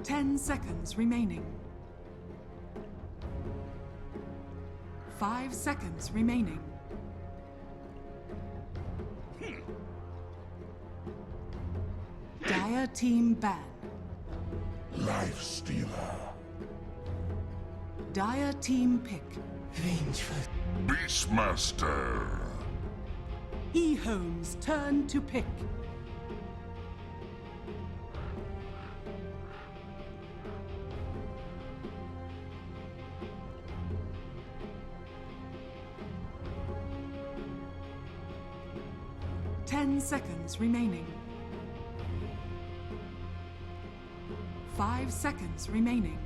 10 seconds remaining. 5 seconds remaining. Dire team ban. Life Stealer. Dire team pick. Beastmaster. EHOME's turn to pick. Ten seconds remaining. 5 seconds remaining.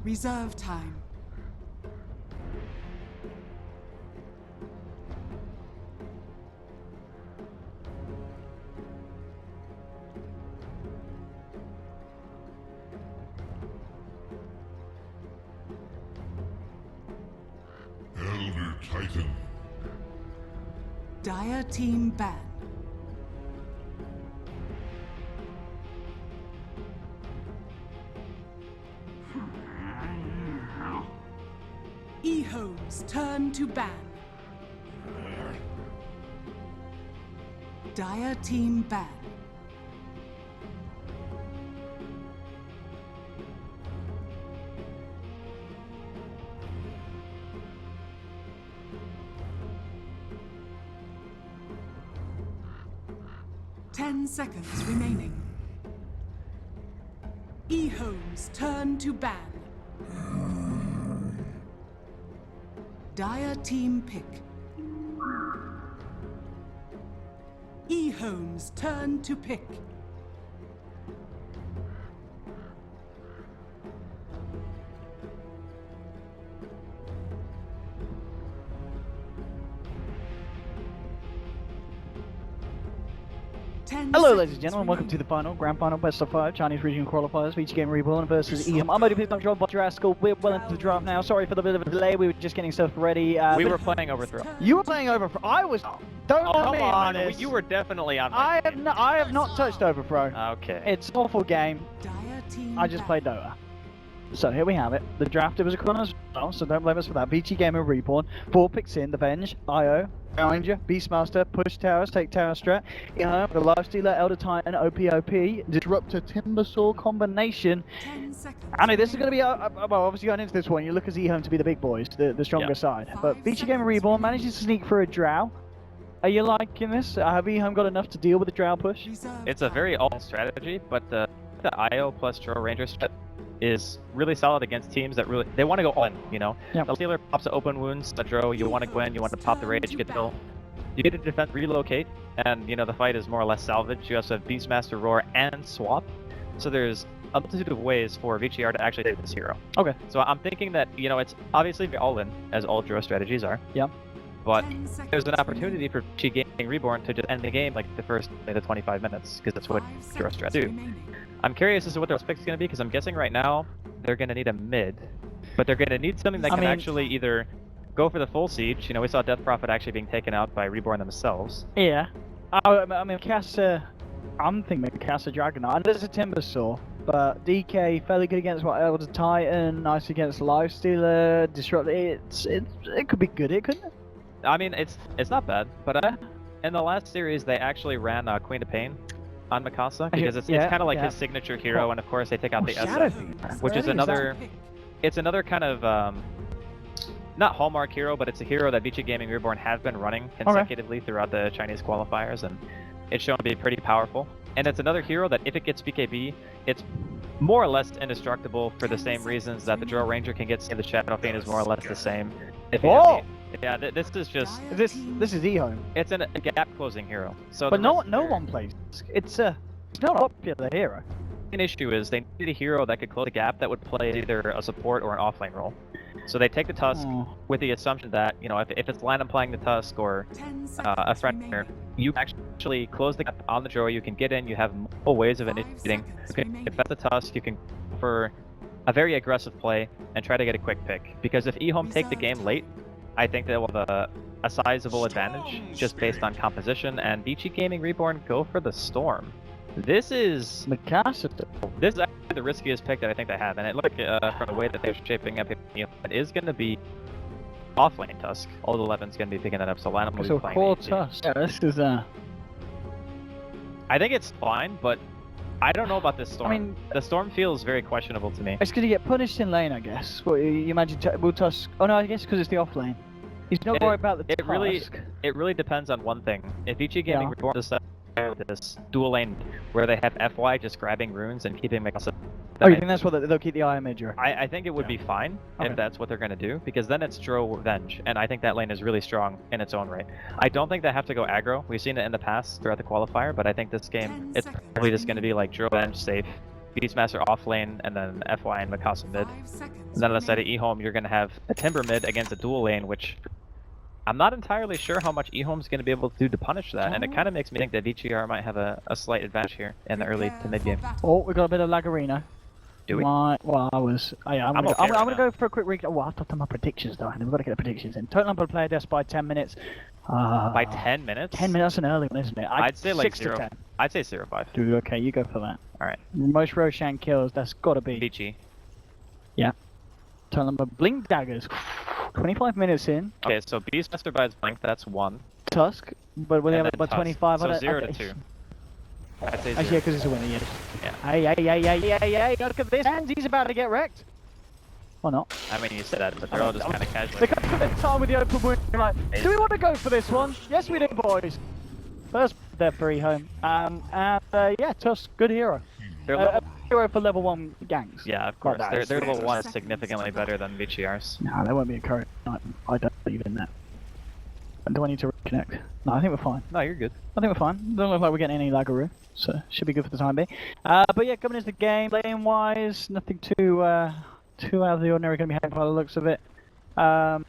Reserve time. Elder Titan. Dire team ban. EHOME's turn to ban. Dire team ban. Ten seconds remaining. EHOME's turn to ban. Dire team pick. EHOME's turn to pick. Hello ladies and gentlemen, welcome to the grand final, best of 5, Chinese regional qualifiers, VG.R Reborn versus EHOME. I'm ODP, I'm joined by Rascal. We're well into the draft now, sorry for the bit of a delay, we were just getting stuff ready. We were playing Overthrow. You were playing Overthrow, I was, don't be honest. You were definitely on I have not touched Overthrow. Okay. It's an awful game, I just played Dota. So here we have it, the draft, it was a corner as well, so don't blame us for that. VG.R Reborn, 4 picks in, the Venge, IO, Ranger, Beastmaster, Push Towers, Take Tower Strat, the Life Stealer, Elder Titan, OPOP, Disruptor, Timbersaw combination. I know this is going to be, well, obviously going into this one, you look as EHOME to be the big boys, the stronger side. But VG.R Reborn manages to sneak for a Drow. Are you liking this? Have EHOME got enough to deal with the Drow push? It's a very all strategy, but the IO plus Drow Ranger strat is really solid against teams that really, they want to go all in, you know? Yep. The Stealer pops an open wounds, the Drow, you want to go in, you want to pop the rage, get the you get to defend, relocate, and, you know, the fight is more or less salvage. You also have Beastmaster, Roar, and Swap. So there's a multitude of ways for VG.R to actually take this hero. Okay. So I'm thinking that, you know, it's obviously all in, as all Drow strategies are. Yep. But there's an opportunity for VG Reborn to just end the game like the first 25 minutes, because that's what Drow strats do. I'm curious as to what their pick is going to be, because I'm guessing right now they're going to need a mid, but they're going to need something that can actually either go for the full siege. You know, we saw Death Prophet actually being taken out by Reborn themselves. Yeah. I mean, Casa, I'm thinking Casa Dragonaut, and there's a Timbersaw, but DK fairly good against Elder Titan, nice against Lifestealer, Disrupt. It could be good, couldn't it? I mean, it's not bad, but in the last series they actually ran Queen of Pain on Mikasa, because it's kind of like his signature hero, and of course they take out the SF, which is another, it's another kind of, not hallmark hero, but it's a hero that Vici Gaming Reborn has been running consecutively throughout the Chinese qualifiers, and it's shown to be pretty powerful. And it's another hero that if it gets BKB, it's more or less indestructible for the same reasons that the Drow Ranger can get, the Shadow Fiend is more or less the same. Yeah, this is just... This is EHOME. It's a gap closing hero. So but no one plays. It's not a popular hero. The main issue is they need a hero that could close the gap that would play either a support or an offlane role. So they take the Tusk with the assumption that, you know, if it's Lana playing the Tusk or a friend here, you can actually close the gap on the Drow, you can get in, you have multiple ways of initiating. You can defend the Tusk, you can go for a very aggressive play and try to get a quick pick. Because if EHOME take the game late, I think they will have a sizable advantage just based on composition, and Vici Gaming Reborn go for the Storm. This is Mikasa. This is actually the riskiest pick that I think they have, and it look from the way that they're shaping up, it is going to be offlane Tusk. Old 11's going to be picking that up, so Lanham will be playing core AD. Tusk. Yeah, this is I think it's fine, but I don't know about this Storm. I mean, the Storm feels very questionable to me. it's going to get punished in lane, I guess. What you imagine? Will Tusk? Oh no, I guess because it's the off lane. He's not worried about the Tusk. It really depends on one thing. If Vici Gaming Reborn decides this dual lane where they have FY just grabbing runes and keeping Mikasa. Oh, you think that's what they'll keep the eye mid? I think it would be fine if that's what they're going to do, because then it's Dro Revenge, and I think that lane is really strong in its own right. I don't think they have to go aggro. We've seen it in the past throughout the qualifier, but I think this game, it's probably just going to be like Dro Revenge safe, Beastmaster off lane, and then FY and Mikasa mid. And then on the side of EHOME, you're going to have a Timber mid against a dual lane, which I'm not entirely sure how much EHOME's going to be able to do to punish that, and it kind of makes me think that VG.R might have a slight advantage here in the early to mid game. Oh, we got a bit of Lagarino. Do we? Well, I'm gonna okay go for a quick recap. Oh, I've done my predictions though. We've got to get the predictions in. Total number of player deaths by 10 minutes. By 10 minutes? 10 minutes, that's an early one, isn't it? I'd say like 6 0. to 10. I'd say 0-5. Dude, okay, you go for that. Alright. Most Roshan kills, that's gotta be. Vici. Yeah. Total number of blink daggers. 25 minutes in. Okay, so Beastmaster buys blink, that's 1. Tusk, but we have about 25 so on it. 0 to 2. I'd say 0. Actually, yeah, because it's a winner, yeah. Yeah. Hey, look at this, and he's about to get wrecked. Or not. I mean, you said that, but they're all just kind of casually. They come to the time with the open wound, like, do we want to go for this one? Yes, we do, boys. First, they're free home. Yeah, Tusk, good hero. They're Hero for level 1 gangs. yeah, of course. Their level 1 is significantly better than VG.R's. No, they won't be a current. I don't believe in that. Do I need to reconnect? No, I think we're fine. No, you're good. I think we're fine. Doesn't look like we're getting any Lagaroo, so should be good for the time being. But yeah, coming into the game, lane-wise, nothing too out of the ordinary going to be happening by the looks of it. I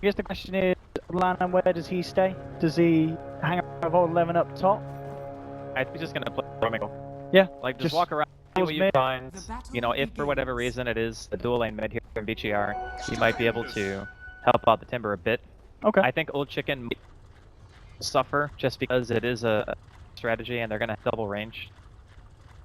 guess the question is, Lanham, where does he stay? Does he hang around with old 11 up top? I think he's just going to play Romico. Yeah. Like, just walk around, see what you find. You know, if for whatever reason it is the dual lane mid here in VG.R, you might be able to help out the Timber a bit. Okay. I think Old Chicken might suffer just because it is a strategy and they're going to have double range.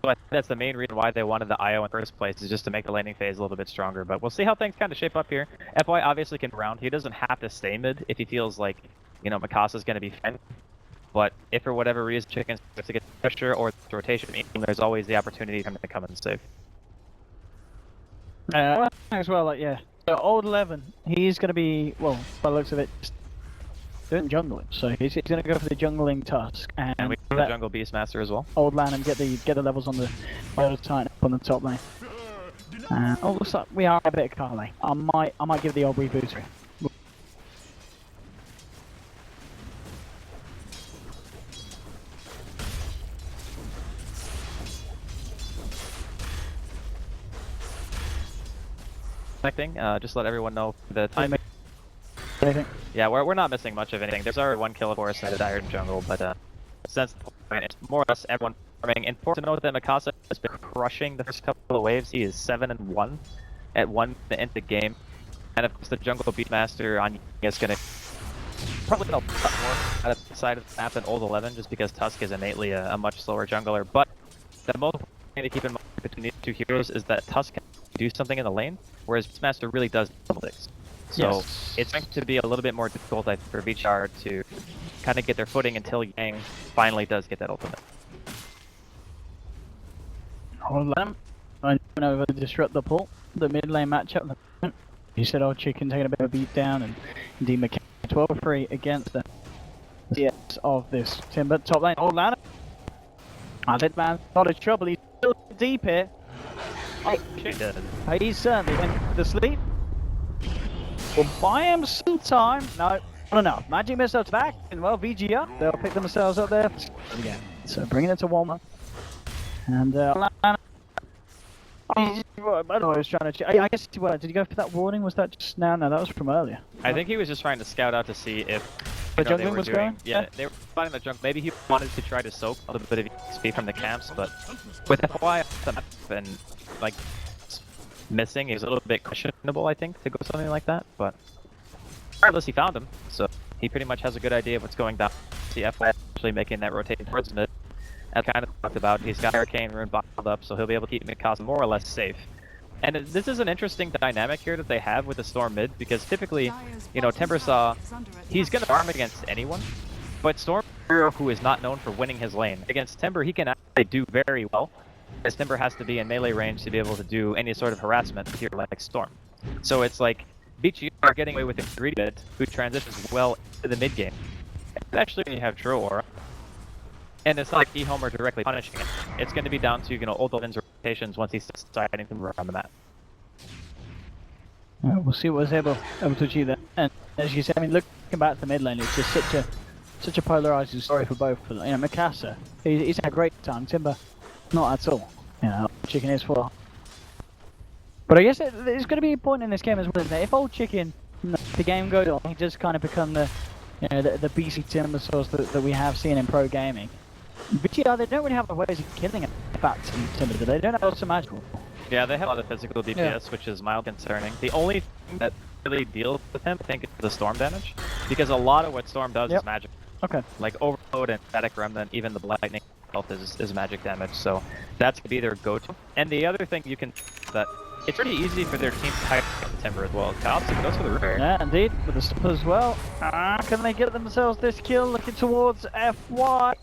So I think that's the main reason why they wanted the IO in the first place, is just to make the laning phase a little bit stronger. But we'll see how things kind of shape up here. FY obviously can round. He doesn't have to stay mid if he feels like, you know, Mikasa's going to be fine. But if for whatever reason Chicken starts to get pressure or rotation, there's always the opportunity for him to come in safe. As well, like, yeah. So old 11, he's going to be, well, by the looks of it, doing jungling. So he's going to go for the jungling Tusk, and we have the jungle Beastmaster as well. Old Lanham get the levels on the Titan up on the top lane. Oh, looks like we are a bit of Carly. I might give the old reboot. Connecting, just let everyone know the time. Anything? Yeah, we're not missing much of anything. There's already 1 kill for us in the dire jungle, but since it's more or less everyone farming. Important to note that Mikasa has been crushing the first couple of waves. He is 7-1 at 1 into the game, and of course the jungle Beastmaster on is gonna probably get a lot more out of the side of the map than Old 11, just because Tusk is innately a much slower jungler. But the most important thing to keep in mind between these two heroes is that Tusk can do something in the lane, whereas Beastmaster really does double dicks. So it's going to be a little bit more difficult, I think, for VG.R to kind of get their footing until Yang finally does get that ultimate. Hold on. I'm going over to disrupt the pull, the mid lane matchup. You said Old Chicken taking a bit of a beat down, and indeed McKenna 12-3 against the CS of this Timber top lane. Old Lanham. I think man, not a trouble. He's still deep here. Oh, he's certainly went to sleep. We'll buy him some time. No, not enough. Magic Missile's back, and well, VG.R, they'll pick themselves up there again. So bringing it to Walmer. And I was trying to check. I guess, what, did you go for that warning? Was that just now? No, that was from earlier. I think he was just trying to scout out to see if the jungling was going? Yeah, they were finding the junk. Maybe he wanted to try to soak a little bit of XP from the camps, but with FY and like missing, it was a little bit questionable, I think, to go something like that. But regardless, he found him, so He pretty much has a good idea of what's going down. See FY actually making that rotation towards mid. As kind of talked about, he's got Arcane Rune bottled up, so he'll be able to keep Mikasa more or less safe. And this is an interesting dynamic here that they have with the Storm mid, because typically, you know, Timbersaw, he's going to farm against anyone, but Storm, who is not known for winning his lane, against Timber, he can actually do very well, as Timber has to be in melee range to be able to do any sort of harassment here like Storm. So it's like, VG.R getting away with a greedy bit, who transitions well into the mid game. Especially when you have Drow Aura. And it's not like EHOME are directly punishing it. It's going to be down to, you know, old Dolphin's rotations once he's deciding to move around the map. We'll see what he's able to achieve there. And as you said, I mean, looking back at the mid lane, it's just such a polarizing story for both. You know, Mikasa, he's had a great time. Timber, not at all. You know, Chicken is for. But I guess there's going to be a point in this game as well, isn't it? If old Chicken, the game goes on, he just kind of become the, you know, the beastly timber source that we have seen in pro gaming. VG.R, they don't really have the ways of killing it back to timber. They don't have also magical. Yeah, they have a lot of physical DPS, which is mild concerning. The only thing that really deals with him, I think, is the storm damage, because a lot of what storm does is magic. Okay. Like overload and static remnant, even the lightning health is magic damage. So that's gonna be their go-to. And the other thing you can that. It's pretty easy for their team to type Timber as well. Kalsic goes for the repair. Yeah, indeed, with the stop as well. Can they get themselves this kill? Looking towards FY.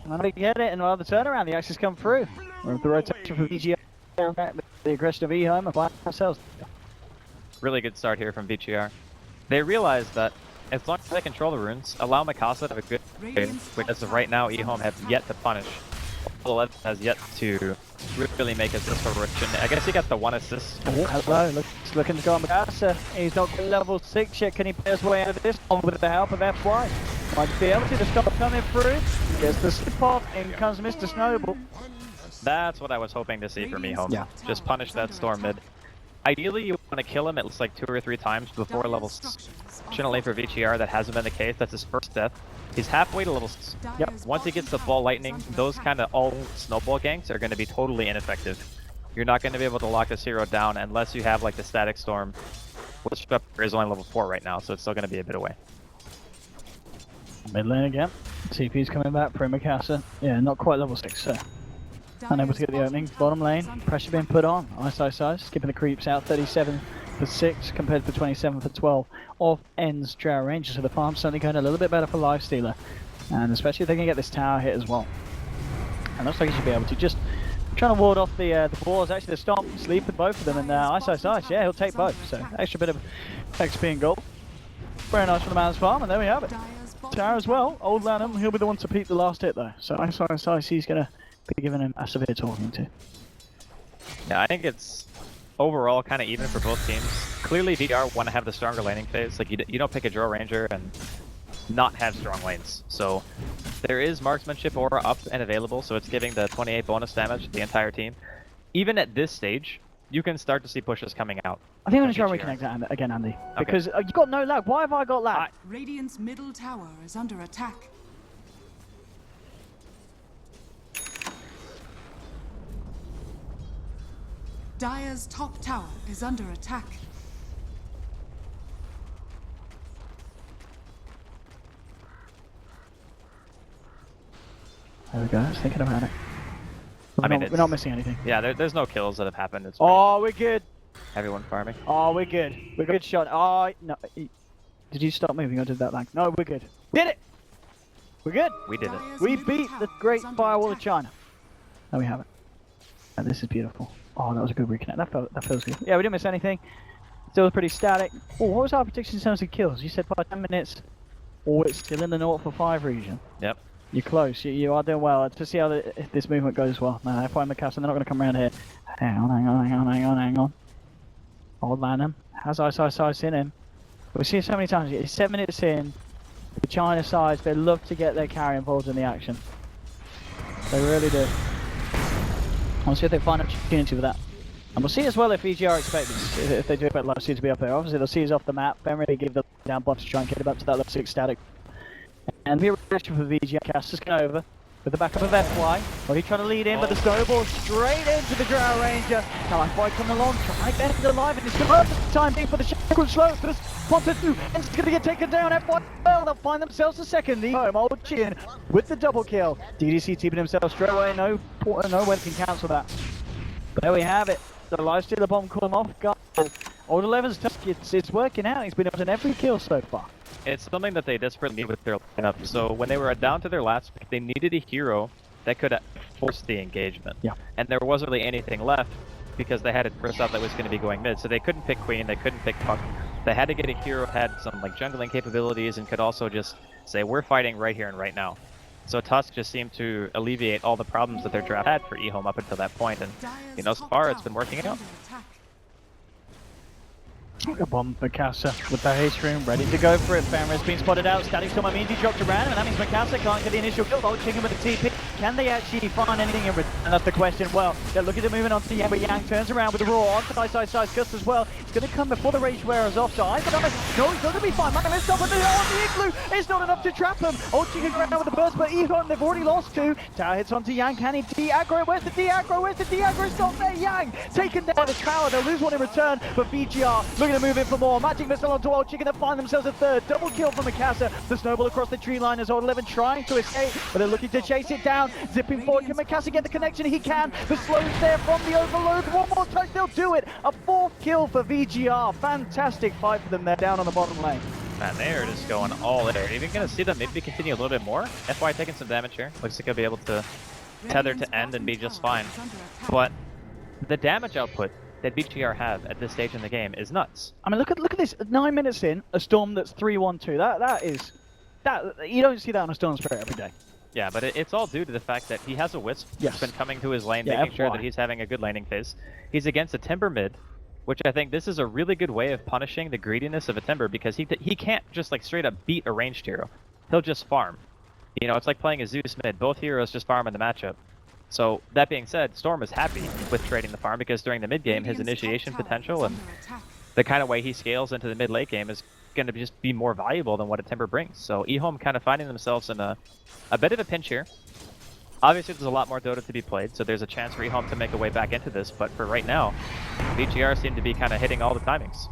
And they get it, and while the turnaround, the axes come through. With the rotation from VG.R, the aggression of EHOME, and find themselves. Really good start here from Vici. They realize that as long as they control the runes, allow Mikasa to have a good game, which as of right now, EHOME have yet to punish. All has yet to really make assist for Rich. I guess he got the one assist. Oh, hello, looking to go on Mikasa. He's not level 6 yet. Can he play his way out of this one with the help of FY? Might be able to stop coming through. Gets the slip off, in comes Mr. Snowball. That's what I was hoping to see from EHOME. Yeah. Just punish that storm mid. Ideally, you want to kill him at least like 2 or 3 times before level 6. Fortunately for Vici, that hasn't been the case. That's his first death. He's halfway to level 6. Yep. Once he gets the ball lightning, those kind of all snowball ganks are going to be totally ineffective. You're not going to be able to lock this hero down unless you have like the static storm, which is only level 4 right now, so it's still going to be a bit away. Mid lane again. TP's coming back for Mikasa. Yeah, not quite level 6, so unable to get the opening. Bottom lane, pressure being put on. Ice, skipping the creeps out. 37 for 6 compared to 27 for 12 of Ends Drow Rangers. So the farm's certainly going a little bit better for Lifestealer. And especially if they can get this tower hit as well. And looks like he should be able to. Just trying to ward off the balls. Actually, the Stomp, sleep with both of them. And Ice, yeah, he'll take both. So extra bit of XP and gold. Very nice for the man's farm, and there we have it. Tower as well. Old Lanham, he'll be the one to peak the last hit though. So Ice, he's going to be giving him a severe talking to. Yeah, I think it's overall kind of even for both teams. Clearly, VR want to have the stronger laning phase. Like you don't pick a Drow Ranger and not have strong lanes. So there is marksmanship aura up and available, so it's giving the 28 bonus damage to the entire team. Even at this stage, you can start to see pushes coming out. I think I'm going to try and reconnect that again, Andy. Because you've got no lag. Why have I got lag? Radiant's middle tower is under attack. Dire's top tower is under attack. There we go, I was thinking about it. We're not missing anything. Yeah, there's no kills that have happened. It's we're good. Everyone farming. Oh, we're good. We're good shot. Oh, no. Did you stop moving or did that lag? No, we're good. Did it! We're good. We did it. We beat the Great Firewall of China. There we have it. And this is beautiful. Oh, that was a good reconnect. That feels good. Yeah, we didn't miss anything. Still pretty static. Oh, what was our prediction in terms of kills? You said by 10 minutes. Oh, it's still in the 0 for 5 region. Yep. You're close. You are doing well. Let's see how this movement goes well. No, if I'm Mikasa, they're not going to come around here. Hang on. Old Lanham has Ice in him. We've seen it so many times. It's 7 minutes in. The China sides, they love to get their carry involved in the action. They really do. We'll see if they find an opportunity for that. And we'll see as well if VG.R expect this, if they do expect Life Steal to be up there. Obviously they'll see us off the map, then really give the down buff to try and get him up to that level 6 static. And be a reaction for VG.R. Cast is going over. with the backup of FY. Well, he's trying to lead in, but the snowball straight into the Drow Ranger. Now FY coming along, trying to get it alive, and it's going to hurt the time being for the Shackle slow, but it's Ponta 2, and it's going to get taken down. FY, well, they'll find themselves a second. EHOME, old chin, with the double kill. DDC teaming himself straight away, no one can cancel that. But there we have it. The Lifestealer bomb caught him off guard. Old 11's tough, it's working out. He's been able to every kill so far. It's something that they desperately need with their lineup. So when they were down to their last pick, they needed a hero that could force the engagement. Yeah. And there wasn't really anything left because they had a first up that was going to be going mid. So they couldn't pick Queen, they couldn't pick Puck. They had to get a hero who had some like jungling capabilities and could also just say, we're fighting right here and right now. So Tusk just seemed to alleviate all the problems that their draft had for EHOME up until that point. And, you know, so far it's been working out. A bomb for Mikasa with the haste room, ready to go for it. Famra's been spotted out. Static Storm means he dropped around, and that means Mikasa can't get the initial kill. Old Chicken with the TP. Can they actually find anything in return? And that's the question. Well, they're looking to move in on to Yang, but Yang turns around with the raw on side Gust as well. It's going to come before the Rage Wearer's offside. But no, he's going to be fine. Man, let's stop with the Igloo. It's not enough to trap him. Old Chicken around with the burst, but EHOME, they've already lost two. Tower hits onto Yang. Can he de-aggro? Where's the de-aggro? Where's the de-aggro? It's not there. Yang taken down the tower. They'll lose one in return, but VG.R looking to move in for more. Magic missile onto Old Chicken to find themselves a third. Double kill for Mikasa. The snowball across the tree line as Old 11 trying to escape, but they're looking to chase it down. Zipping forward. Can Mikasa get the connection? He can. The slow is there from the overload. One more touch. They'll do it. A fourth kill for VG.R. Fantastic fight for them there down on the bottom lane. Man, they are just going all in. Are you even going to see them maybe continue a little bit more? FY taking some damage here. Looks like he'll be able to tether to end and be just fine. But the damage output that VG.R have at this stage in the game is nuts. I mean, look at this. 9 minutes in, a Storm that's 3-1-2. That you don't see that on a Storm Spirit every day. Yeah, but it's all due to the fact that he has a Wisp. Yes. He's been coming to his lane, making sure that he's having a good laning phase. He's against a Timber mid, which I think this is a really good way of punishing the greediness of a Timber, because he can't just like straight up beat a ranged hero. He'll just farm. You know, it's like playing a Zeus mid. Both heroes just farm in the matchup. So, that being said, Storm is happy with trading the farm because during the mid game, his initiation potential and the kind of way he scales into the mid late game is going to just be more valuable than what a Timber brings. So, EHOME kind of finding themselves in a bit of a pinch here. Obviously, there's a lot more Dota to be played, so there's a chance for EHOME to make a way back into this, but for right now, VG.R seem to be kind of hitting all the timings.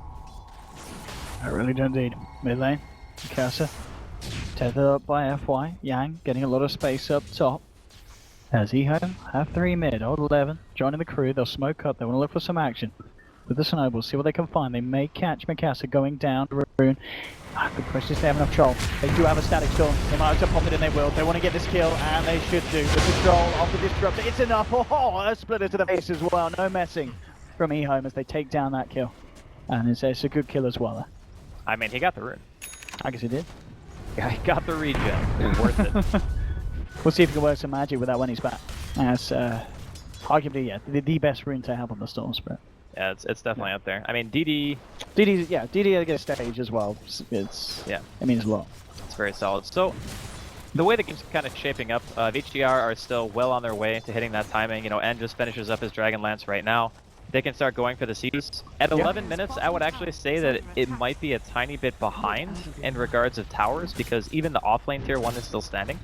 I really do indeed. Mid lane, Mikasa, tethered up by FY, Yang getting a lot of space up top. As EHOME have 3 mid, Old 11 joining the crew. They'll smoke up, they want to look for some action with the snowballs, see what they can find. They may catch Mikasa going down to Rune. The question is if they have enough troll. They do have a Static Storm. They might have to pop it in, they will. They want to get this kill, and they should do. The control of the Disruptor, it's enough. Oh, a splitter to the face as well. No messing from EHOME as they take down that kill. And it's a good kill as well. I mean, he got the rune. I guess he did. Yeah, he got the regen. It's worth it. We'll see if he can work some magic with that when he's back. That's arguably, yeah, the best rune to have on the Storm Spirit. Yeah, it's definitely up there. I mean, DD DD gets stage as well. It means a lot. It's very solid. So, the way the game's kind of shaping up, VG.R are still well on their way to hitting that timing. You know, N just finishes up his Dragonlance right now. They can start going for the Seas. At 11 minutes, I would actually say that it might be a tiny bit behind in regards of towers, because even the offlane tier 1 is still standing.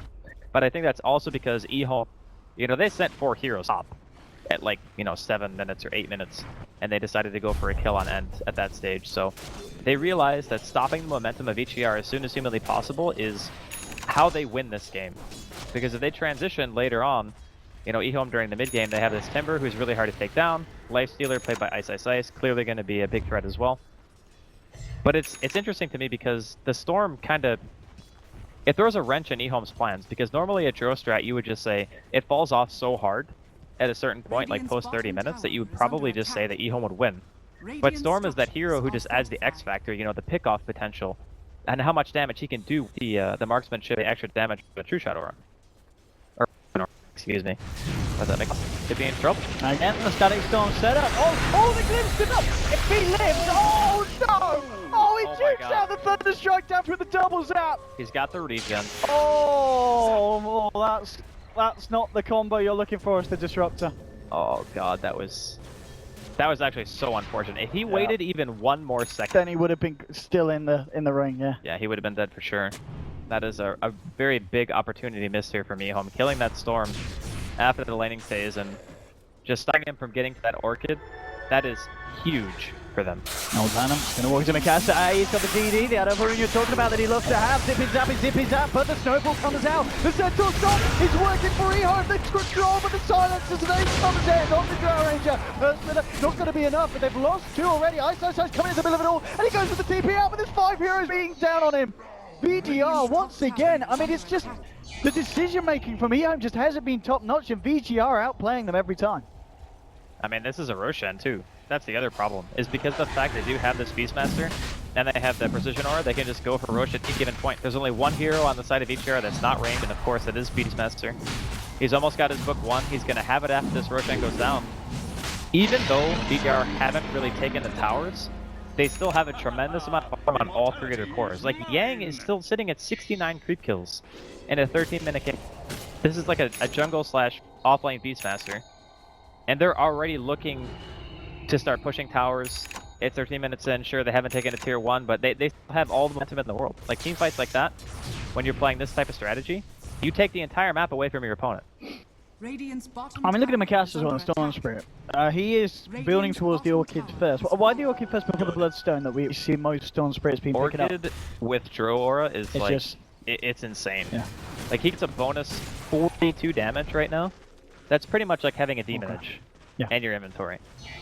But I think that's also because EHOME, you know, they sent 4 heroes up at like, you know, 7 minutes or 8 minutes, and they decided to go for a kill on End at that stage. So they realized that stopping the momentum of VG.R as soon as humanly possible is how they win this game. Because if they transition later on, you know, EHOME during the mid game, they have this Timber who's really hard to take down. Lifestealer played by Ice, clearly going to be a big threat as well. But it's interesting to me because the Storm kind of, it throws a wrench in EHOME's plans, because normally at Juro Strat you would just say it falls off so hard at a certain point, like post 30 minutes, that you would probably just say that EHOME would win. But Storm is that hero who just adds the X factor, you know, the pick-off potential, and how much damage he can do with the marksmanship, the extra damage with a True Shadow run. Or, excuse me. Does that make sense? Could be in trouble. Again, the Static Storm set up. Oh, they glimpsed him up! If he lives, oh no! Oh, he jukes out the Thunder Strike down through the double zap! He's got the regen. Oh, that's not the combo you're looking for as the Disruptor. Oh god, that was actually so unfortunate. If he waited even 1 more second, then he would have been still in the ring, yeah. Yeah, he would have been dead for sure. That is a very big opportunity missed here from EHOME. Killing that Storm after the laning phase and just stopping him from getting to that Orchid, that is huge for them. Old Venom gonna walk to Mikasa. He's got the DD, the Adolf you're talking about that he loves to have. Zippy zap, but the snowball comes out. The Centaur stop is working for EHOME. The control with the silencers and Ace comes in on the Drow Ranger. Not gonna be enough, but they've lost 2 already. Ice coming in the middle of it all, and he goes with the TP out, but there's 5 heroes being down on him. VG.R once again. I mean, it's just the decision making from EHOME just hasn't been top notch, and VG.R outplaying them every time. I mean, this is a Roshan too. That's the other problem, is because of the fact they do have this Beastmaster, and they have the Precision Aura, they can just go for Rosh at any given point. There's only one hero on the side of VG.R that's not ranged, and of course it is Beastmaster. He's almost got his book 1, he's going to have it after this Roshan goes down. Even though VG.R haven't really taken the towers, they still have a tremendous amount of farm on all 3 of their cores. Like, Yang is still sitting at 69 creep kills in a 13-minute game. This is like a jungle slash offlane Beastmaster. And they're already looking to start pushing towers. It's 13 minutes in, sure they haven't taken a tier 1, but they still have all the momentum in the world. Like team fights like that, when you're playing this type of strategy, you take the entire map away from your opponent. I mean, look at Mikasa as well in Storm Spirit. He is building towards the Orchid first. Why the Orchid first before the Bloodstone that we see most Storm Spirits being picked up? Orchid with Drow Aura is like, just... it's insane. Yeah. Like he gets a bonus 42 damage right now. That's pretty much like having a Demon Edge and your inventory.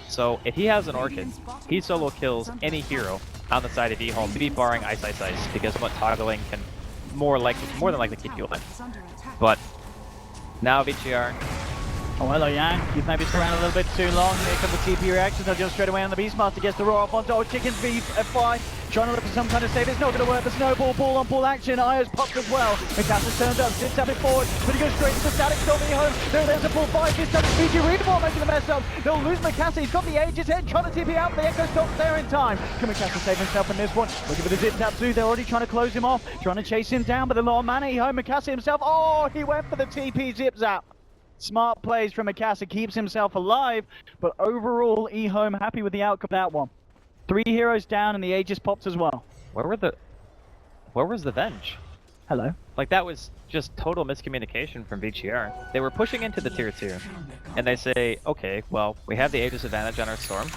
So if he has an Orchid, he solo kills any hero on the side of EHOME, maybe barring Ice, because what toggling can more than likely keep you alive. But now VG.R. Oh, hello, Yang. You've maybe stuck around a little bit too long. Here come the TP reactions. They'll jump straight away on the Beastmaster. Gets the roar up onto Chicken's F5. Trying to look for some kind of save. It's not going to work. The snowball, ball on ball action. Io's popped as well. Mikasa's turned up. Zips up it forward. But he goes straight to the static storm EHOME. There's a full 5. This time it's VG Reborn making the mess up. They'll lose Mikasa. He's got the Aegis head. Trying to TP out. But the Echo stops there in time. Can Mikasa save himself in this one? Looking for the Zip Tap too. They're already trying to close him off. Trying to chase him down. But the low mana EHOME. Mikasa himself. Oh, he went for the TP Zip Zap. Smart plays from Mikasa, keeps himself alive, but overall, EHOME happy with the outcome of that one. 3 heroes down and the Aegis popped as well. Where was the Venge? Hello. Like that was just total miscommunication from VG.R. They were pushing into the tier 2, and they say, okay, well, we have the Aegis advantage on our Storm.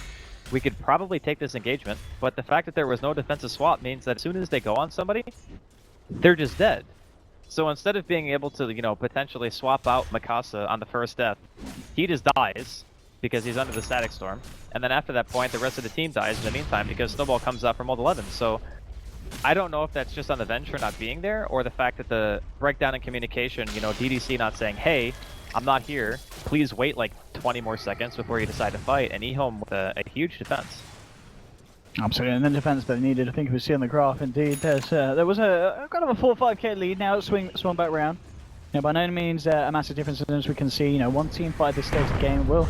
We could probably take this engagement, but the fact that there was no defensive swap means that as soon as they go on somebody, they're just dead. So instead of being able to, you know, potentially swap out Mikasa on the first death, he just dies because he's under the static storm. And then after that point, the rest of the team dies in the meantime because Snowball comes up from Old 11. So I don't know if that's just on the Venge for not being there or the fact that the breakdown in communication, you know, DDC not saying, hey, I'm not here, please wait like 20 more seconds before you decide to fight, and EHOME with a huge defense. Absolutely, and then defense that needed. I think we see on the graph. Indeed, there was a kind of a 4-5k lead. Now it's swung back round. You know, by no means a massive difference as we can see. You know, one team fight this stage of the game will,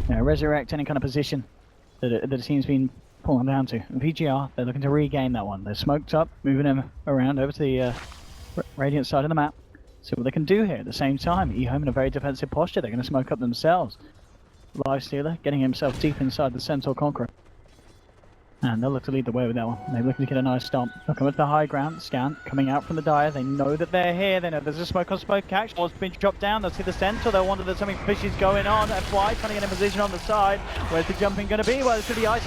you know, resurrect any kind of position that the team's been pulling down to. And VG.R, they're looking to regain that one. They're smoked up, moving them around over to the Radiant side of the map. See what they can do here. At the same time, EHOME in a very defensive posture. They're going to smoke up themselves. Lifestealer getting himself deep inside the Centaur Conqueror. And they'll look to lead the way with that one. They're looking to get a nice stomp. They'll come with the high ground, scan, coming out from the Dire. They know that they're here. They know there's a smoke on smoke catch. Wall's been dropped down. They'll see the Centaur. They'll wonder that something fishy is going on. FY trying to get in position on the side. Where's the jumping going to be? Well, it's to the Ice.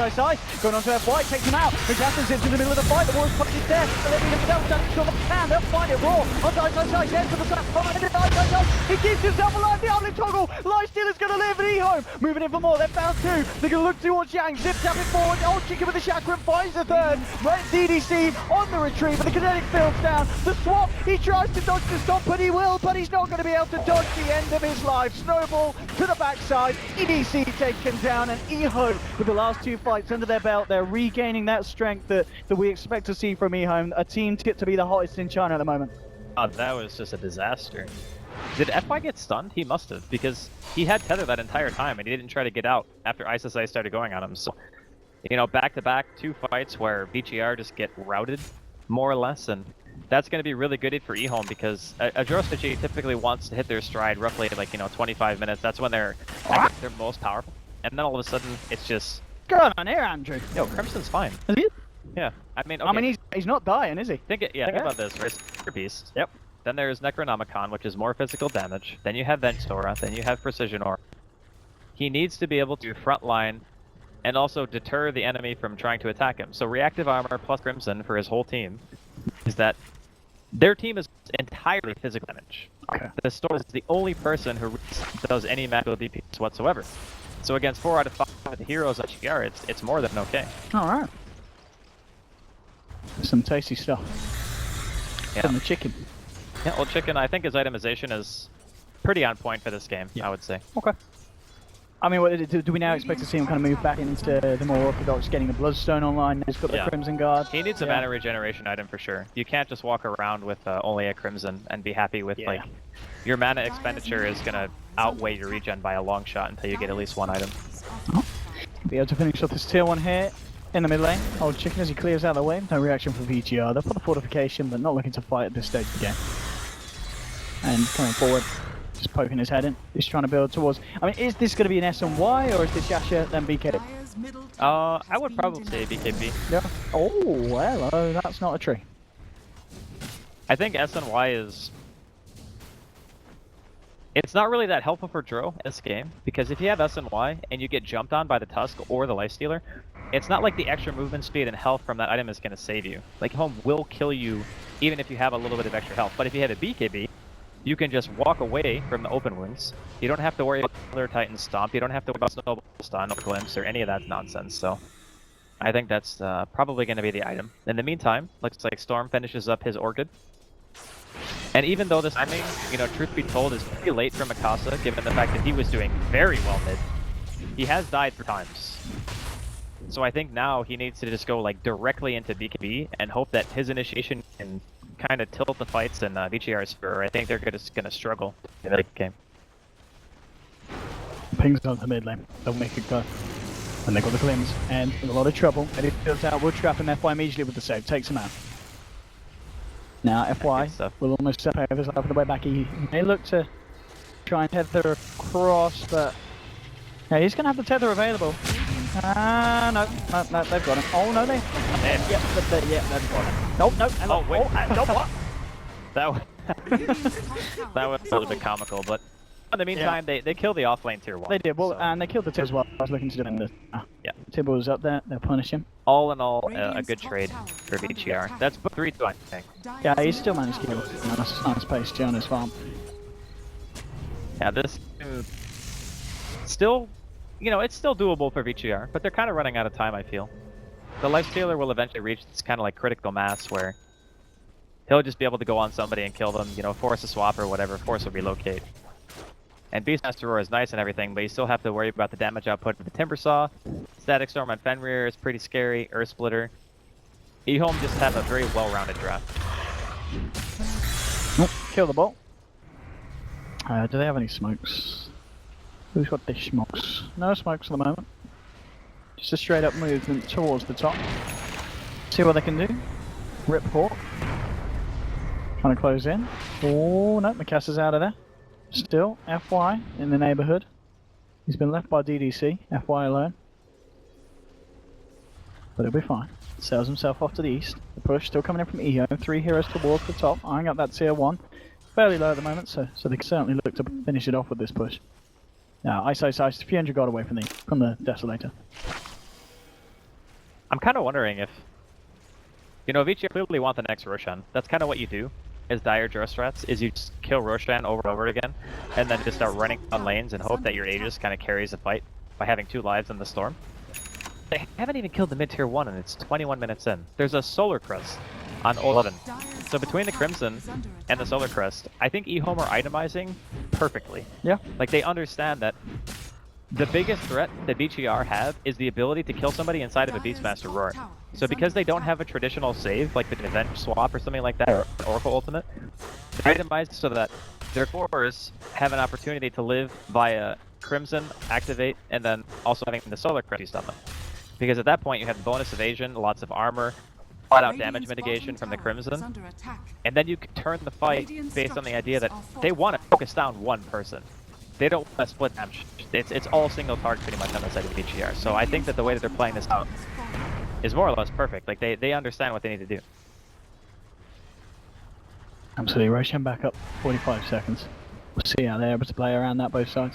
Going on to FY, takes him out. Mikasa sits in the middle of the fight. The War's punched his death. They're leaving himself down to the can. They'll find it raw. On to Ice. Heads to the side. Ice. He keeps himself alive. The uplink toggle. Lifestealer's going to live at EHOME. Moving in for more. They're found 2. They're going to look towards Yang. Zip tap it forward. Old Chicken with the chakra finds the third. Right, DDC on the retreat, but the kinetic field's down. The swap, he tries to dodge the stop, but he will, but he's not going to be able to dodge the end of his life. Snowball to the backside, EDC taken down, and EHOME with the last 2 fights under their belt, they're regaining that strength that we expect to see from EHOME, a team tipped to be the hottest in China at the moment. Oh, that was just a disaster. Did FY get stunned? He must have, because he had tether that entire time, and he didn't try to get out after Ice started going on him. So, you know, back-to-back 2 fights where VG.R just get routed, more or less, and that's going to be really good for EHOME because a draw strategy typically wants to hit their stride roughly like, you know, 25 minutes. That's when they're they're most powerful. And then all of a sudden, it's just... What's going on here, Andrew? Yo, Crimson's fine. Is he? Yeah, I mean, he's not dying, is he? Think about this. There's Beast. Yep. Then there's Necronomicon, which is more physical damage. Then you have Ventura. Then you have Precision Aura. He needs to be able to frontline and also deter the enemy from trying to attack him. So reactive armor plus Crimson for his whole team is that their team is entirely physical damage. Okay. The Storm is the only person who does any magical DPS whatsoever. So against 4 out of 5 of the heroes at VG.R, it's more than okay. Alright. Some tasty stuff. Yeah. From the chicken. Yeah, well, Chicken, I think his itemization is pretty on point for this game, I would say. Okay. I mean, do we now expect to see him kind of move back into the more orthodox, getting a Bloodstone online? He's got the Crimson Guard. He needs a mana regeneration item for sure. You can't just walk around with only a Crimson and be happy with, like, your mana expenditure is going to outweigh your regen by a long shot until you get at least one item. Be able to finish off this tier 1 here in the mid lane. Old Chicken as he clears out of the way. No reaction from VG.R. They'll put the fortification, but not looking to fight at this stage of the game. And coming forward, just poking his head in. He's trying to build towards... I mean, is this going to be an S&Y, or is this Yasha then BK? I would probably say BKB. Yeah. Oh, hello. That's not a tree. I think S&Y is... It's not really that helpful for Dro in this game, because if you have S&Y and you get jumped on by the Tusk or the Lifestealer, it's not like the extra movement speed and health from that item is going to save you. Like, EHOME will kill you even if you have a little bit of extra health. But if you have a BKB, you can just walk away from the open wounds. You don't have to worry about Killer Titan Stomp. You don't have to worry about Snowball Stun or Glimpse or any of that nonsense. So I think that's probably going to be the item. In the meantime, looks like Storm finishes up his Orchid. And even though this timing, you know, truth be told, is pretty late for Mikasa, given the fact that he was doing very well mid, he has died 3 times. So I think now he needs to just go like directly into BKB and hope that his initiation can kind of tilt the fights in VG.R's favor. I think they're just going to struggle in the late game. Pings on the mid lane. They'll make it go. And they got the glimpse and in a lot of trouble. And he builds out Wood Trap and FY immediately with the save. Takes him out. Now FY will almost step over his life on the way back. He may look to try and tether across, but yeah, he's going to have the tether available. No, they've got him. Oh no, they've got him. No, oh wait. No, what? That was a little bit comical, but in the meantime, they killed the offlane tier 1. They did, well, and they killed the tier as well. I was looking to defend this. Tibble was up there, they'll punish him. All in all, a good trade for VG.R. That's 3-2, I think. Yeah, he's still managed to get a nice pace to on his farm. Yeah, this still, you know, it's still doable for VG.R, but they're kind of running out of time, I feel. The Lifestealer will eventually reach this kind of like critical mass where he'll just be able to go on somebody and kill them, you know, force a swap or whatever, force a relocate. And Beastmaster Roar is nice and everything, but you still have to worry about the damage output of the Timber Saw. Static Storm on Fenrir is pretty scary, Earth Splitter. EHOME just have a very well-rounded draft. Kill the ball. Do they have any smokes? Who's got the smokes? No smokes at the moment. Just a straight up movement towards the top. See what they can do. Rip Hawk. Trying to close in. Oh no, Mikasa's out of there. Still, FY in the neighbourhood. He's been left by DDC, FY alone. But he'll be fine. Sells himself off to the east. The push still coming in from EHOME. 3 heroes towards the top, eyeing up that tier 1. Fairly low at the moment, so they can certainly look to finish it off with this push. Now, Ice, a few hundred gold away from the Desolator. I'm kind of wondering if, you know, Vici clearly want the next Roshan. That's kind of what you do as dire Dro strats, is you just kill Roshan over and over again, and then just start running on lanes and hope that your Aegis kind of carries the fight by having 2 lives in the Storm. They haven't even killed the mid-tier 1 and it's 21 minutes in. There's a Solar Crest on 11. So between the Crimson and the Solar Crest, I think EHOME are itemizing perfectly. Yeah. Like, they understand that the biggest threat that VG.R have is the ability to kill somebody inside of a Beastmaster Roar. So because they don't have a traditional save, like an Avenge Swap or something like that, or an Oracle Ultimate, they're itemized so that their cores have an opportunity to live via Crimson, Activate, and then also having the Solar Crest used on them. Because at that point you have bonus evasion, lots of armor, flat-out damage mitigation from the Crimson, and then you can turn the fight based on the idea that they want to focus down one person. They don't want to split damage. It's all single target pretty much on the side of VG.R. So I think that the way that they're playing this out is more or less perfect. Like they understand what they need to do. Absolutely. Roshan back up 45 seconds. We'll see how they're able to play around that both sides.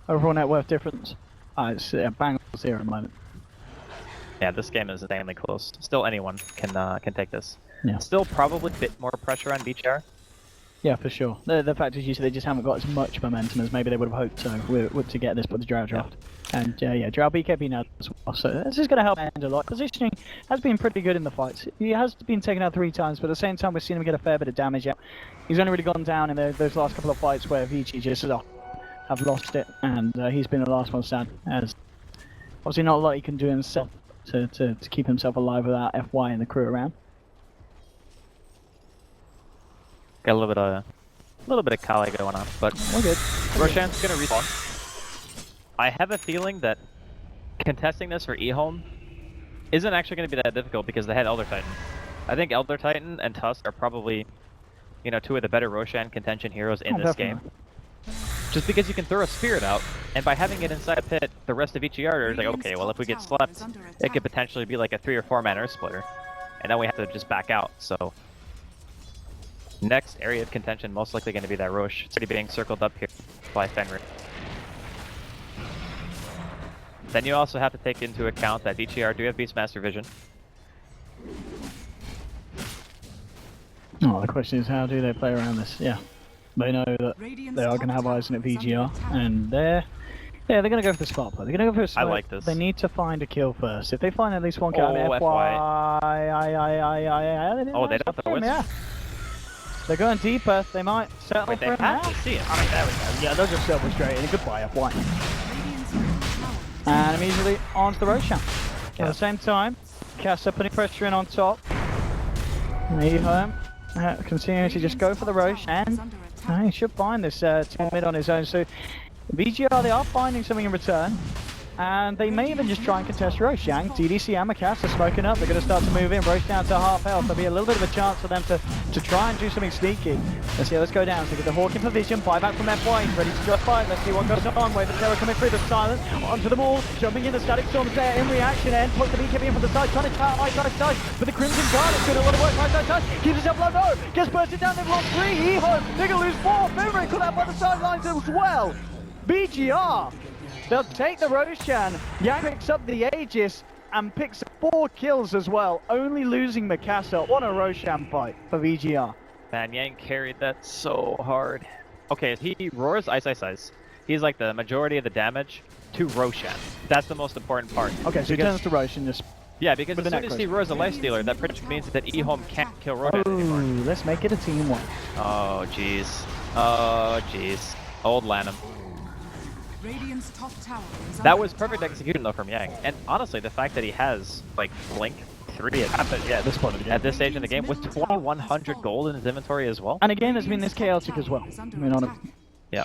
Overall net worth difference. It's bang 0 at the moment. Yeah, this game is insanely close. Still, anyone can take this. Yeah. Still, probably a bit more pressure on VG.R. Yeah, for sure. The fact is, they just haven't got as much momentum as maybe they would have hoped so to get this with the Drow draft. Yeah. And yeah, Drow BKB now as well. So this is going to help End a lot. Positioning has been pretty good in the fights. He has been taken out 3 times, but at the same time, we've seen him get a fair bit of damage out. He's only really gone down in those last couple of fights where Vici just have lost it, and he's been the last one standing. As obviously not a lot he can do himself to keep himself alive without FY and the crew around. Got a little bit of Kali going on, but we're good. Roshan's gonna respawn. I have a feeling that contesting this for EHOME isn't actually gonna be that difficult because they had Elder Titan. I think Elder Titan and Tusk are probably, you know, 2 of the better Roshan contention heroes in this game. Just because you can throw a spirit out, and by having it inside a pit, the rest of VG.R is like, okay, well if we get slept, it could potentially be like a 3 or 4 man Earth Splitter, and then we have to just back out. So next area of contention most likely going to be that Roche. It's already being circled up here by Fenrir. Then you also have to take into account that VG.R do have Beastmaster vision. Oh, the question is, how do they play around this? Yeah, they know that they are going to have eyes on at VG.R, and they're going to go for the spot play. They're going to go for a spot. I like this. They need to find a kill first. If they find at least one kill, FY. Oh, they don't have the wins. Yeah. They're going deeper. They might settle for they him have now. to see it. I mean, there we go. Yeah, they'll just settle straight in. Goodbye, FY. And immediately onto the Roshan. At the same time, Casa putting pressure in on top. EHOME continuing to just go for the Roshan. He should find this team mid on his own. So VG.R, they are finding something in return. And they may even just try and contest Roshan. TDC and Mikasa smoking up. They're going to start to move in. Roche down to half health. There'll be a little bit of a chance for them to try and do something sneaky. Let's see how this go down. So get the Hawk in for vision. Buyback from FY. He's ready to just fight. Let's see what goes on. Wave the terror coming through the silence. Onto the wall. Jumping in the static storms there. In reaction. And puts the BKB in from the side. Trying to try side. But the Crimson Guard is doing a lot of work. Right side. Keeps himself low. No. Gets bursted down. They've lost 3. EHOME. They're going to lose 4. Fenrir caught out by the sidelines as well. VG.R. They'll take the Roshan. Yang picks up the Aegis and picks up 4 kills as well, only losing Mikasa. What a Roshan fight for VG.R. Man, Yang carried that so hard. Okay, he roars ice. He's like the majority of the damage to Roshan. That's the most important part. Okay, so he turns to Roshan just... Yeah, because as soon as he roars a lifestealer, that pretty much means that EHOME can't kill Roshan anymore. Let's make it a team one. Oh, jeez. Oh, jeez. Old Lanham. Top tower that was perfect execution though from Yang, and honestly the fact that he has like Blink 3 at this stage in the game with 2100 gold in his inventory as well. And again, it's been this chaotic as well. I mean, yeah.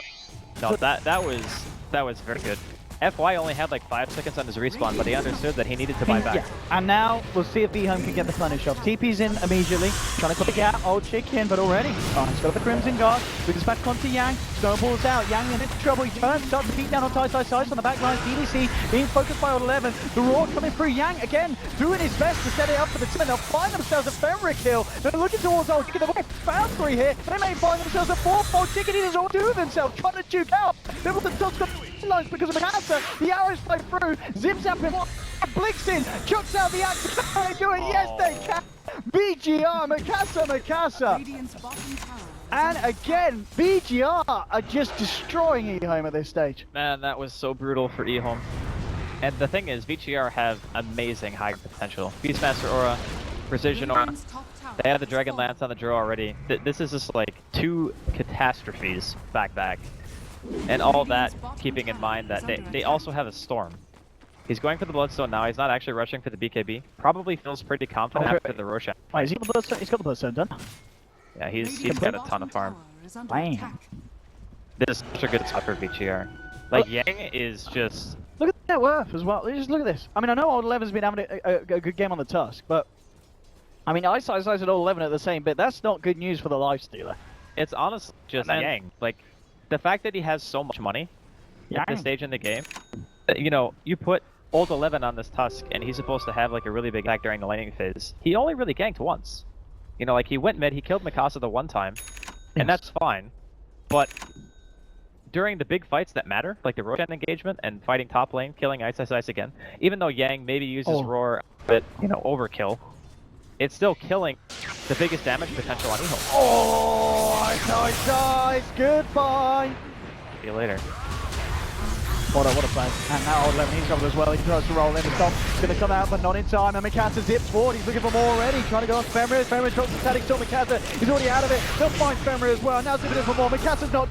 No, that was very good. FY only had like 5 seconds on his respawn, but he understood that he needed to buy back. Yeah. And now we'll see if EHOME can get the punish off. TP's in immediately, trying to cut the gap. Old chicken, but already. Oh, he's got the Crimson Guard. We just back onto Yang. Snowballs out. Yang in trouble. He turns, starts to beat down on sides on the back lines. DDC being focused by Old 11. The Roar coming through. Yang again doing his best to set it up for the team. They'll find themselves a Fenrir kill. They're looking towards Old Chicken. They've found 3 here. They may find themselves a 4th. Old Chicken, he does all do themselves, trying to juke out. They're with the Tusk lines because of Mikasa. The arrows fly through. Zip zap him. Blinks in. Chucks out the axe. Can they do it? Yes, they can. VG.R. Mikasa. And again, VG.R. are just destroying EHOME at this stage. Man, that was so brutal for EHOME. And the thing is, VG.R. have amazing high potential. Beastmaster Aura, Precision Aura. They have the Dragon Lance on the draw already. This is just like 2 catastrophes back. And all that, keeping in mind that they also have a Storm. He's going for the Bloodstone now. He's not actually rushing for the BKB. Probably feels pretty confident after the Roshan. Wait, he's got the Bloodstone done? Yeah, he's got a ton of farm. Bam. This is such a good spot for VG.R. Like, Yang is just... Look at that worth as well. Just look at this. I mean, I know Old 11's been having a good game on the Tusk, but... I mean, Ice and Old 11 at the same bit. That's not good news for the Lifestealer. It's honestly just Yang. Like, the fact that he has so much money at this stage in the game, you know, you put old 11 on this Tusk, and he's supposed to have like a really big attack during the laning phase. He only really ganked once. You know, like he went mid, he killed Mikasa the one time, and that's fine. But during the big fights that matter, like the Roshan engagement and fighting top lane, killing Ice again, even though Yang maybe uses Roar a bit, you know, overkill, it's still killing the biggest damage potential on EHOME. Oh, Ice, goodbye. See you later. What a play. And now old Lemon, he's covered as well. He tries to roll in. The stop going to come out, but not in time. And Mikasa zips forward. He's looking for more already. Trying to go on Fenrir. Fenrir drops the static to Mikasa. He's already out of it. He'll find Fenrir as well. Now zipping in for more. Mikasa's not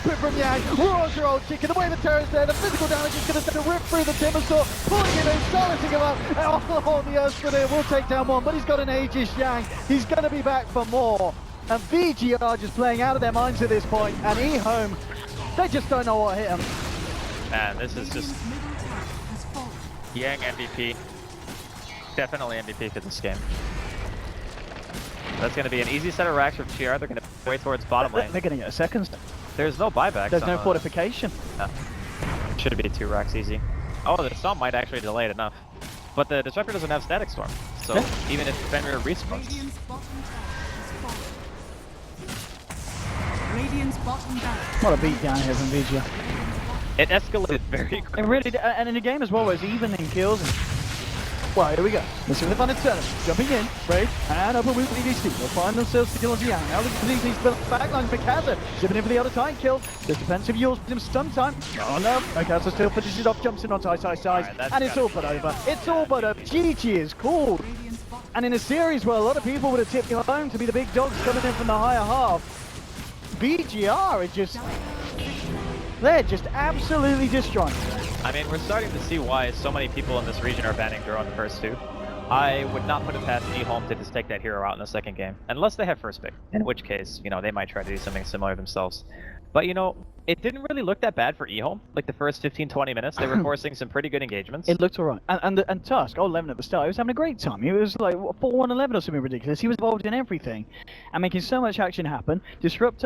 quick from Yang. Roars your old chicken. Away the terror's there. The physical damage is going to rip through the timber saw. Pulling him in, silencing him up. Oh, the Earthspinner will take down one, but he's got an Aegis Yang. He's going to be back for more. And VG.R just playing out of their minds at this point. And EHOME, they just don't know what hit him. Man, this is just Yang MVP. Definitely MVP for this game. That's going to be an easy set of racks for VG.R. They're going to way towards bottom lane. They're going to get a second. There's no buyback. There's no fortification. No. Should be 2 racks easy. Oh, the Storm might actually delay it enough. But the Disruptor doesn't have Static Storm. So even if Fenrir respawns. What a beat down here from VG.R. It escalated very quickly. It really did, and in a game as well where it's even in kills. Well, here we go. Let's see the fun it's turning. Jumping in, Brave, and open with EDC. They'll find themselves to kill Yang. Now look at these backlines for Mikasa. Zipping in for the other time kill. The defensive yours with him stun time. Oh no, Mikasa still finishes it off, jumps in on side. Right, and it's all but over. It's all but over. GG is called. And in a series where a lot of people would have tipped EHOME to be the big dogs coming in from the higher half, VG.R is just... they're just absolutely destroying. I mean, we're starting to see why so many people in this region are banning Duro in the first 2. I would not put it past EHOME to just take that hero out in the second game. Unless they have first pick, in which case, you know, they might try to do something similar themselves. But, you know, it didn't really look that bad for EHOME. Like, the first 15-20 minutes, they were forcing some pretty good engagements. It looked alright. And Tusk, 11 at the start, he was having a great time. He was like 4-1-11 or something ridiculous. He was involved in everything. And making so much action happen. Disruptor